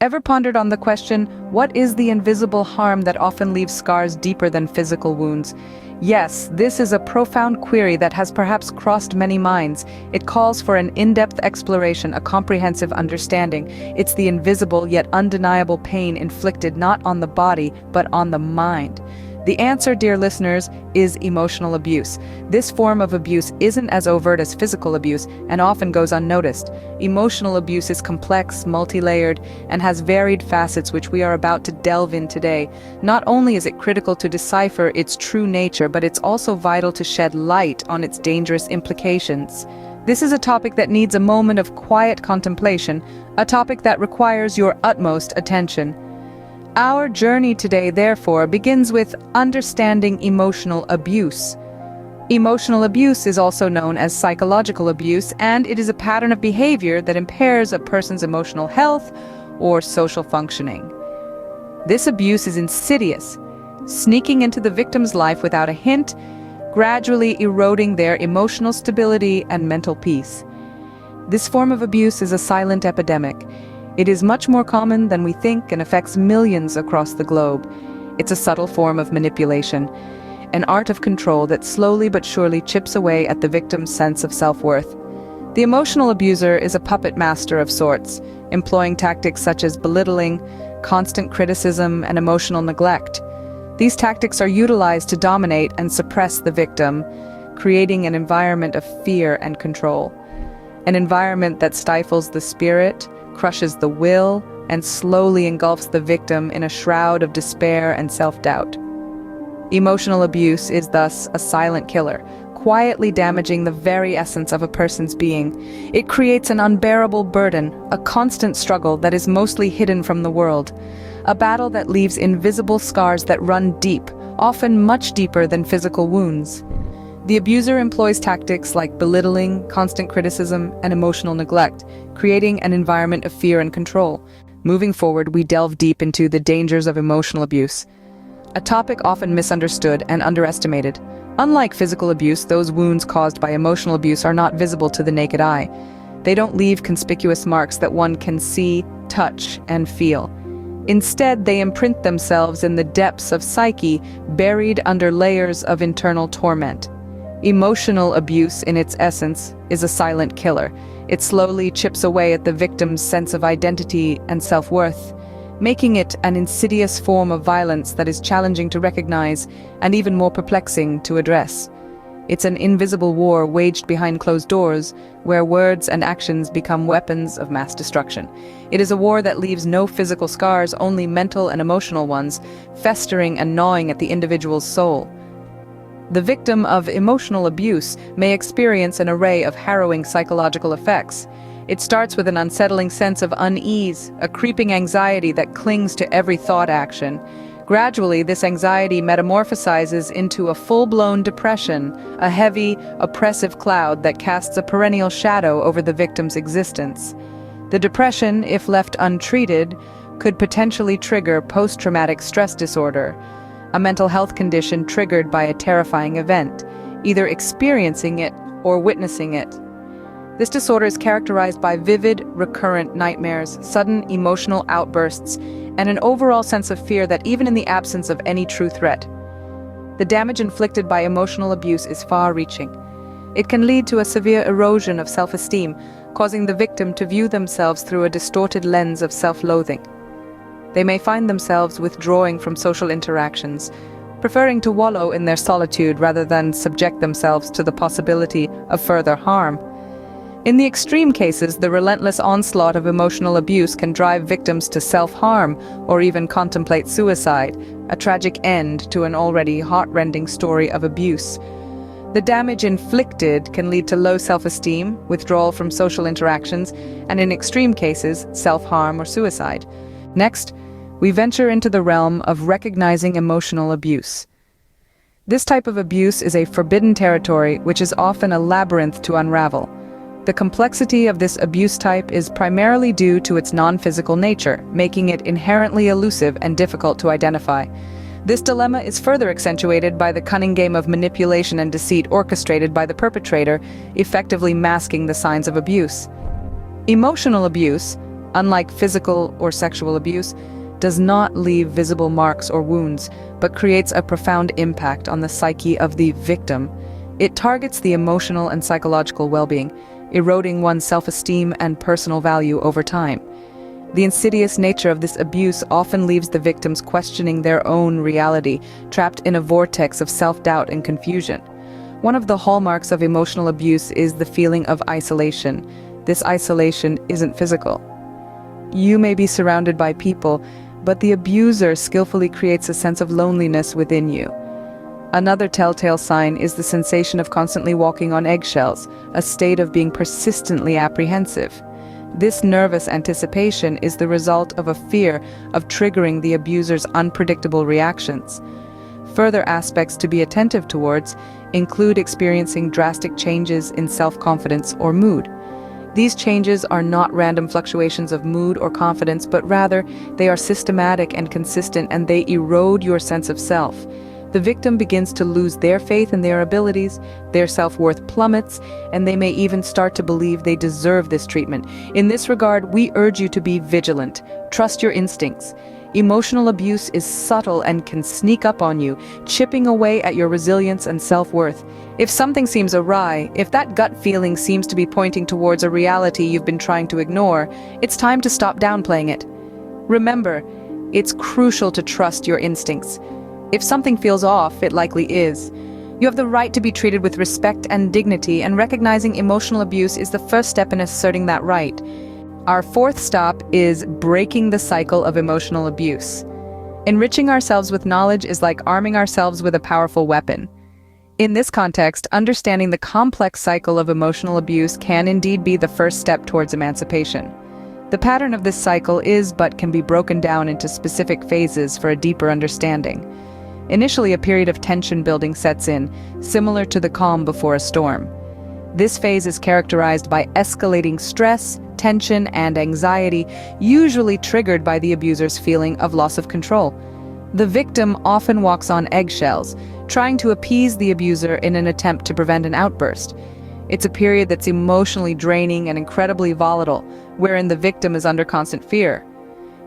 Ever pondered on the question, what is the invisible harm that often leaves scars deeper than physical wounds? Yes, this is a profound query that has perhaps crossed many minds. It calls for an in-depth exploration, a comprehensive understanding. It's the invisible yet undeniable pain inflicted not on the body, but on the mind. The answer, dear listeners, is emotional abuse. This form of abuse isn't as overt as physical abuse and often goes unnoticed. Emotional abuse is complex, multi-layered, and has varied facets which we are about to delve in today. Not only is it critical to decipher its true nature, but it's also vital to shed light on its dangerous implications. This is a topic that needs a moment of quiet contemplation, a topic that requires your utmost attention. Our journey today, therefore, begins with understanding emotional abuse. Emotional abuse is also known as psychological abuse, and it is a pattern of behavior that impairs a person's emotional health or social functioning. This abuse is insidious, sneaking into the victim's life without a hint, gradually eroding their emotional stability and mental peace. This form of abuse is a silent epidemic. It is much more common than we think and affects millions across the globe. It's a subtle form of manipulation, an art of control that slowly but surely chips away at the victim's sense of self-worth. The emotional abuser is a puppet master of sorts, employing tactics such as belittling, constant criticism, and emotional neglect. These tactics are utilized to dominate and suppress the victim, creating an environment of fear and control. An environment that stifles the spirit, crushes the will, and slowly engulfs the victim in a shroud of despair and self-doubt. Emotional abuse is thus a silent killer, quietly damaging the very essence of a person's being. It creates an unbearable burden, a constant struggle that is mostly hidden from the world, a battle that leaves invisible scars that run deep, often much deeper than physical wounds. The abuser employs tactics like belittling, constant criticism, and emotional neglect, creating an environment of fear and control. Moving forward, we delve deep into the dangers of emotional abuse, a topic often misunderstood and underestimated. Unlike physical abuse, those wounds caused by emotional abuse are not visible to the naked eye. They don't leave conspicuous marks that one can see, touch, and feel. Instead, they imprint themselves in the depths of psyche, buried under layers of internal torment. Emotional abuse, in its essence, is a silent killer. It slowly chips away at the victim's sense of identity and self-worth, making it an insidious form of violence that is challenging to recognize and even more perplexing to address. It's an invisible war waged behind closed doors, where words and actions become weapons of mass destruction. It is a war that leaves no physical scars, only mental and emotional ones, festering and gnawing at the individual's soul. The victim of emotional abuse may experience an array of harrowing psychological effects. It starts with an unsettling sense of unease, a creeping anxiety that clings to every thought-action. Gradually, this anxiety metamorphosizes into a full-blown depression, a heavy, oppressive cloud that casts a perennial shadow over the victim's existence. The depression, if left untreated, could potentially trigger post-traumatic stress disorder, a mental health condition triggered by a terrifying event, either experiencing it or witnessing it. This disorder is characterized by vivid, recurrent nightmares, sudden emotional outbursts, and an overall sense of fear that even in the absence of any true threat. The damage inflicted by emotional abuse is far-reaching. It can lead to a severe erosion of self-esteem, causing the victim to view themselves through a distorted lens of self-loathing. They may find themselves withdrawing from social interactions, preferring to wallow in their solitude rather than subject themselves to the possibility of further harm. In the extreme cases, the relentless onslaught of emotional abuse can drive victims to self-harm or even contemplate suicide, a tragic end to an already heart-rending story of abuse. The damage inflicted can lead to low self-esteem, withdrawal from social interactions, and in extreme cases, self-harm or suicide. Next, we venture into the realm of recognizing emotional abuse. This type of abuse is a forbidden territory which is often a labyrinth to unravel. The complexity of this abuse type is primarily due to its non-physical nature, making it inherently elusive and difficult to identify. This dilemma is further accentuated by the cunning game of manipulation and deceit orchestrated by the perpetrator, effectively masking the signs of abuse. Emotional abuse, unlike physical or sexual abuse, does not leave visible marks or wounds, but creates a profound impact on the psyche of the victim. It targets the emotional and psychological well-being, eroding one's self-esteem and personal value over time. The insidious nature of this abuse often leaves the victims questioning their own reality, trapped in a vortex of self-doubt and confusion. One of the hallmarks of emotional abuse is the feeling of isolation. This isolation isn't physical. You may be surrounded by people, but the abuser skillfully creates a sense of loneliness within you. Another telltale sign is the sensation of constantly walking on eggshells, a state of being persistently apprehensive. This nervous anticipation is the result of a fear of triggering the abuser's unpredictable reactions. Further aspects to be attentive towards include experiencing drastic changes in self-confidence or mood. These changes are not random fluctuations of mood or confidence, but rather they are systematic and consistent, and they erode your sense of self. The victim begins to lose their faith in their abilities, their self-worth plummets, and they may even start to believe they deserve this treatment. In this regard, we urge you to be vigilant. Trust your instincts. Emotional abuse is subtle and can sneak up on you, chipping away at your resilience and self-worth. If something seems awry, if that gut feeling seems to be pointing towards a reality you've been trying to ignore, it's time to stop downplaying it. Remember, it's crucial to trust your instincts. If something feels off, it likely is. You have the right to be treated with respect and dignity, and recognizing emotional abuse is the first step in asserting that right. Our fourth stop is breaking the cycle of emotional abuse. Enriching ourselves with knowledge is like arming ourselves with a powerful weapon. In this context, understanding the complex cycle of emotional abuse can indeed be the first step towards emancipation. The pattern of this cycle is but can be broken down into specific phases for a deeper understanding. Initially, a period of tension building sets in, similar to the calm before a storm. This phase is characterized by escalating stress, tension, and anxiety, usually triggered by the abuser's feeling of loss of control. The victim often walks on eggshells, trying to appease the abuser in an attempt to prevent an outburst. It's a period that's emotionally draining and incredibly volatile, wherein the victim is under constant fear.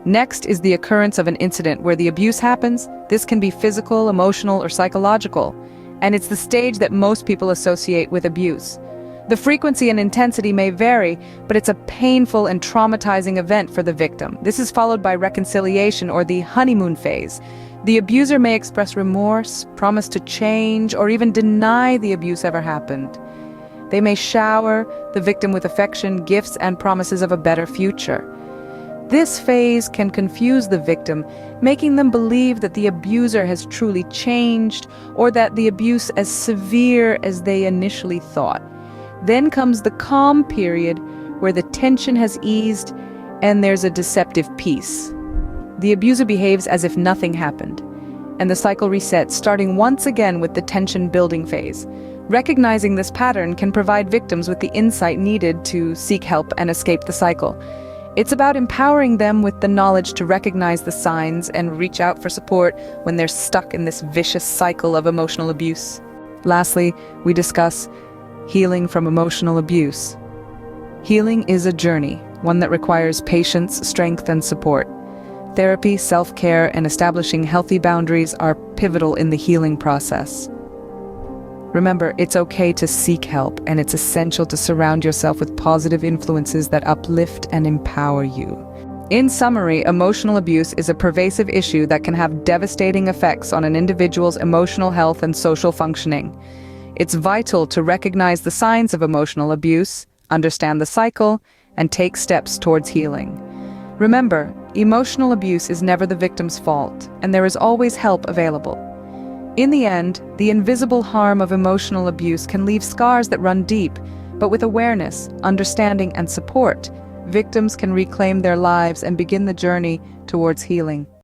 Next is the occurrence of an incident where the abuse happens. This can be physical, emotional, or psychological, and it's the stage that most people associate with abuse. The frequency and intensity may vary, but it's a painful and traumatizing event for the victim. This is followed by reconciliation, or the honeymoon phase. The abuser may express remorse, promise to change, or even deny the abuse ever happened. They may shower the victim with affection, gifts, and promises of a better future. This phase can confuse the victim, making them believe that the abuser has truly changed, or that the abuse is as severe as they initially thought. Then comes the calm period, where the tension has eased and there's a deceptive peace. The abuser behaves as if nothing happened, and the cycle resets, starting once again with the tension building phase. Recognizing this pattern can provide victims with the insight needed to seek help and escape the cycle. It's about empowering them with the knowledge to recognize the signs and reach out for support when they're stuck in this vicious cycle of emotional abuse. Lastly, we discuss healing from emotional abuse. Healing is a journey, one that requires patience, strength, and support. Therapy, self-care, and establishing healthy boundaries are pivotal in the healing process. Remember, it's okay to seek help, and it's essential to surround yourself with positive influences that uplift and empower you. In summary, emotional abuse is a pervasive issue that can have devastating effects on an individual's emotional health and social functioning. It's vital to recognize the signs of emotional abuse, understand the cycle, and take steps towards healing. Remember, emotional abuse is never the victim's fault, and there is always help available. In the end, the invisible harm of emotional abuse can leave scars that run deep, but with awareness, understanding, and support, victims can reclaim their lives and begin the journey towards healing.